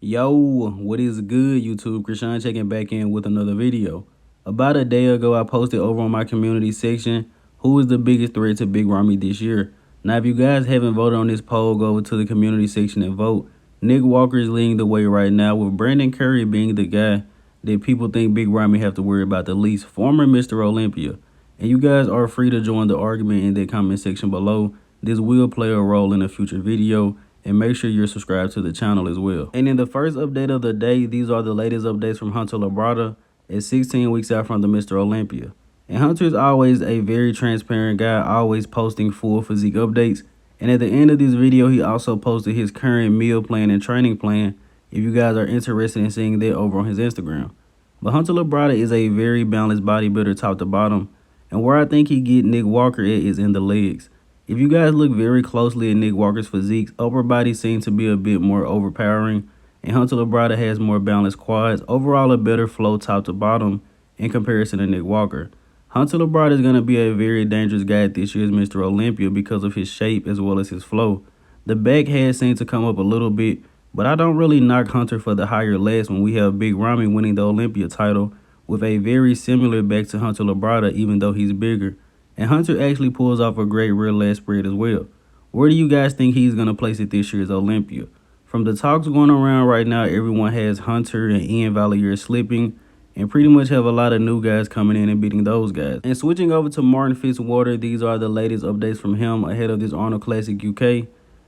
Yo, what is good, YouTube? Krishan checking back in with another video. About a day ago, I posted over on my community section, who is the biggest threat to Big Ramy this year? Now, if you guys haven't voted on this poll, go over to the community section and vote. Nick Walker is leading the way right now, with Brandon Curry being the guy that people think Big Ramy have to worry about the least, former Mr. Olympia. And you guys are free to join the argument in the comment section below. This will play a role in a future video. And make sure you're subscribed to the channel as well. And in the first update of the day, these are the latest updates from Hunter Labrada at 16 weeks out from the Mr. Olympia. And Hunter is always a very transparent guy, always posting full physique updates. And at the end of this video, he also posted his current meal plan and training plan if you guys are interested in seeing that over on his Instagram. But Hunter Labrada is a very balanced bodybuilder top to bottom. And where I think he get Nick Walker at is in the legs. If you guys look very closely at Nick Walker's physique, upper body seems to be a bit more overpowering, and Hunter Labrada has more balanced quads, overall a better flow top to bottom in comparison to Nick Walker. Hunter Labrada is going to be a very dangerous guy at this year's Mr. Olympia because of his shape as well as his flow. The back has seemed to come up a little bit, but I don't really knock Hunter for the higher lats when we have Big Ramy winning the Olympia title with a very similar back to Hunter Labrada, even though he's bigger. And Hunter actually pulls off a great rear lat spread as well. Where do you guys think he's going to place at this year's Olympia? From the talks going around right now, everyone has Hunter and Ian Valliere slipping and pretty much have a lot of new guys coming in and beating those guys. And switching over to Martin Fitzwater, these are the latest updates from him ahead of this Arnold Classic UK.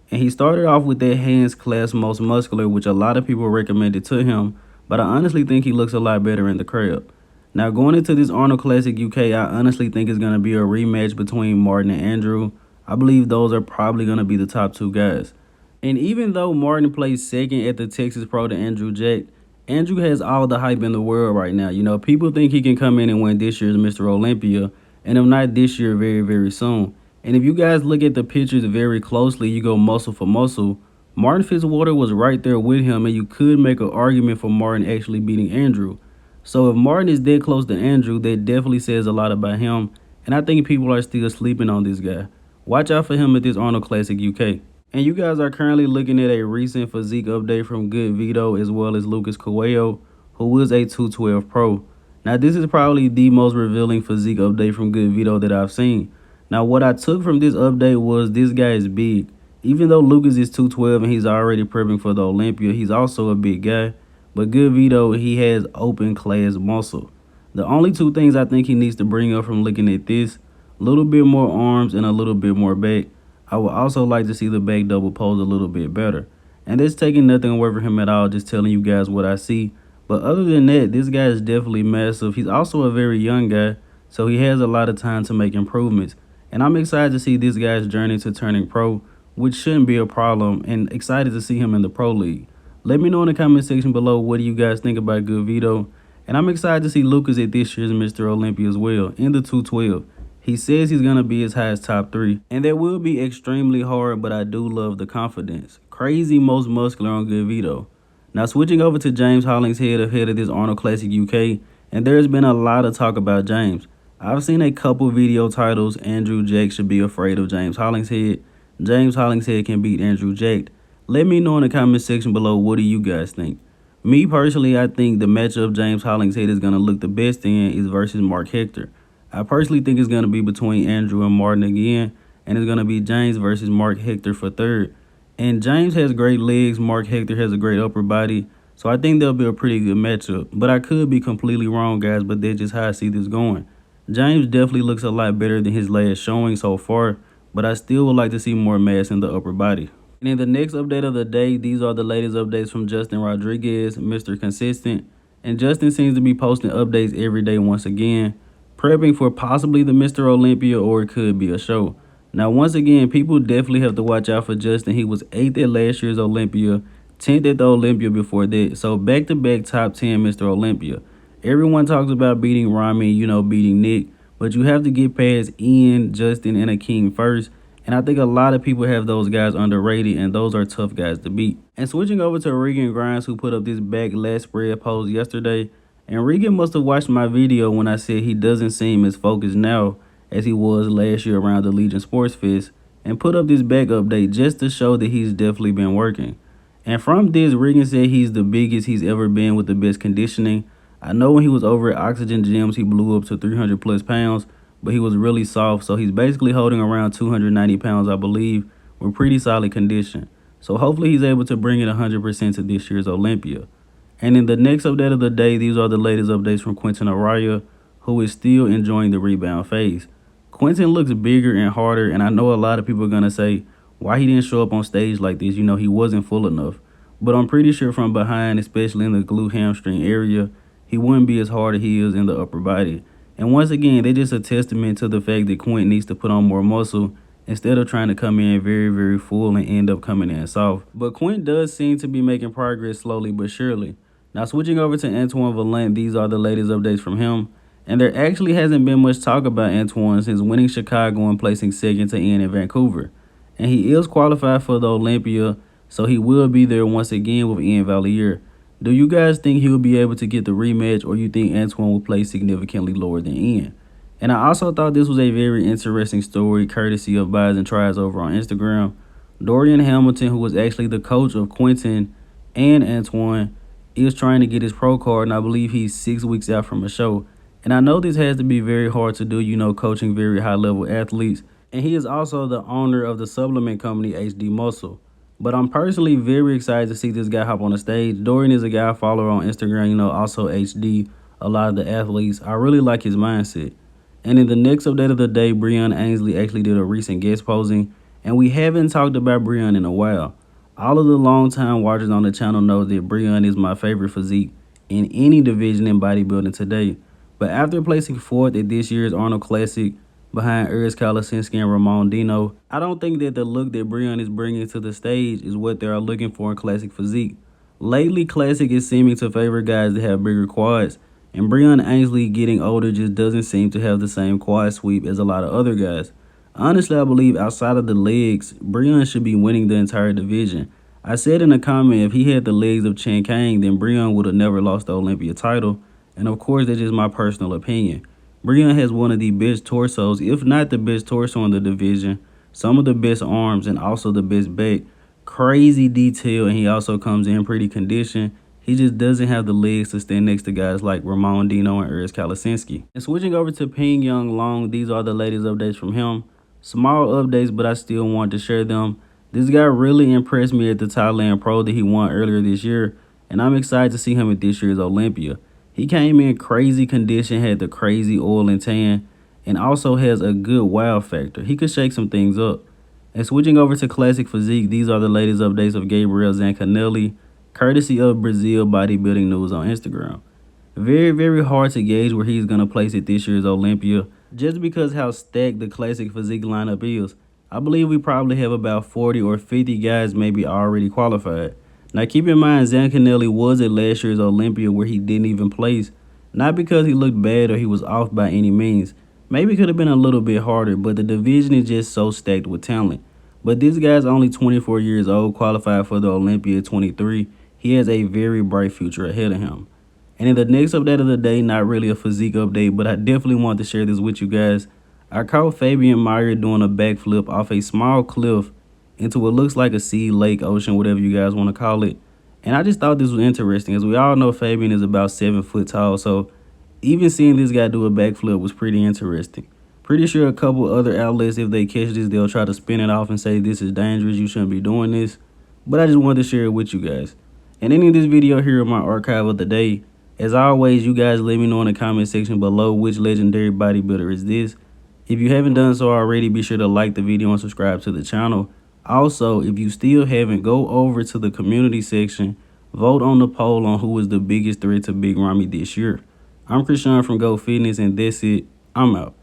And he started off with that hands class most muscular, which a lot of people recommended to him, but I honestly think he looks a lot better in the crib. Now, going into this Arnold Classic UK, I honestly think it's going to be a rematch between Martin and Andrew. I believe those are probably going to be the top two guys. And even though Martin placed second at the Texas Pro to Andrew Jack, Andrew has all the hype in the world right now. You know, people think he can come in and win this year's Mr. Olympia, and if not this year, very, very soon. And if you guys look at the pictures very closely, you go muscle for muscle, Martin Fitzwater was right there with him, and you could make an argument for Martin actually beating Andrew. So if Martin is dead close to Andrew, that definitely says a lot about him. And I think people are still sleeping on this guy. Watch out for him at this Arnold Classic UK. And you guys are currently looking at a recent physique update from Good Vito as well as Lucas Coelho, who is a 212 Pro. Now this is probably the most revealing physique update from Good Vito that I've seen. Now what I took from this update was this guy is big. Even though Lucas is 212 and he's already prepping for the Olympia, he's also a big guy. But Good Vito, he has open class muscle. The only two things I think he needs to bring up from looking at this, a little bit more arms and a little bit more back. I would also like to see the back double pose a little bit better. And that's taking nothing away from him at all, just telling you guys what I see. But other than that, this guy is definitely massive. He's also a very young guy, so he has a lot of time to make improvements. And I'm excited to see this guy's journey to turning pro, which shouldn't be a problem, and excited to see him in the Pro League. Let me know in the comment section below what do you guys think about Good Vito. And I'm excited to see Lucas at this year's Mr. Olympia as well, in the 212. He says he's going to be as high as top 3. And that will be extremely hard, but I do love the confidence. Crazy most muscular on Good Vito. Now switching over to James Hollingshead ahead of this Arnold Classic UK. And there's been a lot of talk about James. I've seen a couple video titles. Andrew Jack should be afraid of James Hollingshead. James Hollingshead can beat Andrew Jack. Let me know in the comment section below, what do you guys think? Me personally, I think the matchup James Hollingshead is going to look the best in is versus Mark Hector. I personally think it's going to be between Andrew and Martin again, and it's going to be James versus Mark Hector for third. And James has great legs, Mark Hector has a great upper body, so I think there'll be a pretty good matchup. But I could be completely wrong, guys, but that's just how I see this going. James definitely looks a lot better than his last showing so far, but I still would like to see more mass in the upper body. And in the next update of the day, these are the latest updates from Justin Rodriguez, Mr. Consistent. And Justin seems to be posting updates every day once again, prepping for possibly the Mr. Olympia, or it could be a show. Now, once again, people definitely have to watch out for Justin. He was 8th at last year's Olympia, 10th at the Olympia before that. So back-to-back top 10 Mr. Olympia. Everyone talks about beating Ramy, you know, beating Nick, but you have to get past Ian, Justin, and Akeem first. And I think a lot of people have those guys underrated, and those are tough guys to beat. And switching over to Regan Grimes, who put up this back lat spread pose yesterday. And Regan must have watched my video when I said he doesn't seem as focused now as he was last year around the Legion Sports Fest, and put up this back update just to show that he's definitely been working. And from this, Regan said he's the biggest he's ever been with the best conditioning. I know when he was over at Oxygen Gyms, he blew up to 300 plus pounds, but he was really soft. So he's basically holding around 290 pounds, I believe, with pretty solid condition. So hopefully he's able to bring it 100% to this year's Olympia. And in the next update of the day, these are the latest updates from Quinton Eriya, who is still enjoying the rebound phase. Quinton looks bigger and harder, and I know a lot of people are going to say why he didn't show up on stage like this. You know, he wasn't full enough. But I'm pretty sure from behind, especially in the glute hamstring area, he wouldn't be as hard as he is in the upper body. And once again, they're just a testament to the fact that Quinton needs to put on more muscle instead of trying to come in very, very full and end up coming in soft. But Quinton does seem to be making progress slowly but surely. Now switching over to Antoine Vaillant, these are the latest updates from him. And there actually hasn't been much talk about Antoine since winning Chicago and placing second to Ian in Vancouver. And he is qualified for the Olympia, so he will be there once again with Ian Vaillant. Do you guys think he'll be able to get the rematch, or you think Antoine will play significantly lower than Ian? And I also thought this was a very interesting story, courtesy of Buys and Tries over on Instagram. Dorian Hamilton, who was actually the coach of Quinton and Antoine, is trying to get his pro card, and I believe he's 6 weeks out from a show. And I know this has to be very hard to do, you know, coaching very high-level athletes. And he is also the owner of the supplement company HD Muscle. But I'm personally very excited to see this guy hop on the stage. Dorian is a guy I follow on Instagram, you know, also HD, a lot of the athletes. I really like his mindset. And in the next update of the day, Breon Ansley actually did a recent guest posing. And we haven't talked about Breon in a while. All of the long-time watchers on the channel know that Breon is my favorite physique in any division in bodybuilding today. But after placing fourth at this year's Arnold Classic behind Urs Kalasinski and Ramon Dino, I don't think that the look that Breon is bringing to the stage is what they are looking for in Classic physique. Lately, Classic is seeming to favor guys that have bigger quads, and Breon Ansley getting older just doesn't seem to have the same quad sweep as a lot of other guys. Honestly, I believe outside of the legs, Breon should be winning the entire division. I said in a comment, if he had the legs of Chen Kang, then Breon would have never lost the Olympia title. And of course, that's just my personal opinion. Breon has one of the best torsos, if not the best torso in the division, some of the best arms, and also the best back. Crazy detail, and he also comes in pretty conditioned. He just doesn't have the legs to stand next to guys like Ramon Dino and Urs Kalasinski. And switching over to Yunlong, these are the latest updates from him. Small updates, but I still want to share them. This guy really impressed me at the Thailand Pro that he won earlier this year, and I'm excited to see him at this year's Olympia. He came in crazy condition, had the crazy oil and tan, and also has a good wow factor. He could shake some things up. And switching over to Classic Physique, these are the latest updates of Gabriel Zancanelli, courtesy of Brazil Bodybuilding News on Instagram. Very, very hard to gauge where he's going to place at this year's Olympia, just because how stacked the Classic Physique lineup is. I believe we probably have about 40 or 50 guys maybe already qualified. Now keep in mind, Zancanelli was at last year's Olympia where he didn't even place. Not because he looked bad or he was off by any means. Maybe it could have been a little bit harder, but the division is just so stacked with talent. But this guy's only 24 years old, qualified for the Olympia at 23. He has a very bright future ahead of him. And in the next update of the day, not really a physique update, but I definitely want to share this with you guys. I caught Fabian Mayr doing a backflip off a small cliff into what looks like a sea, lake, ocean, whatever you guys want to call it. And I just thought this was interesting. As we all know, Fabian is about 7 foot tall, so even seeing this guy do a backflip was pretty interesting. Pretty sure a couple other outlets, if they catch this, they'll try to spin it off and say this is dangerous, you shouldn't be doing this. But I just wanted to share it with you guys. And ending this video here in my archive of the day, as always, you guys let me know in the comment section below which legendary bodybuilder is this. If you haven't done so already, be sure to like the video and subscribe to the channel. Also, if you still haven't, go over to the community section, vote on the poll on who is the biggest threat to Big Ramy this year. I'm Krishan from Go Fitness, and that's it. I'm out.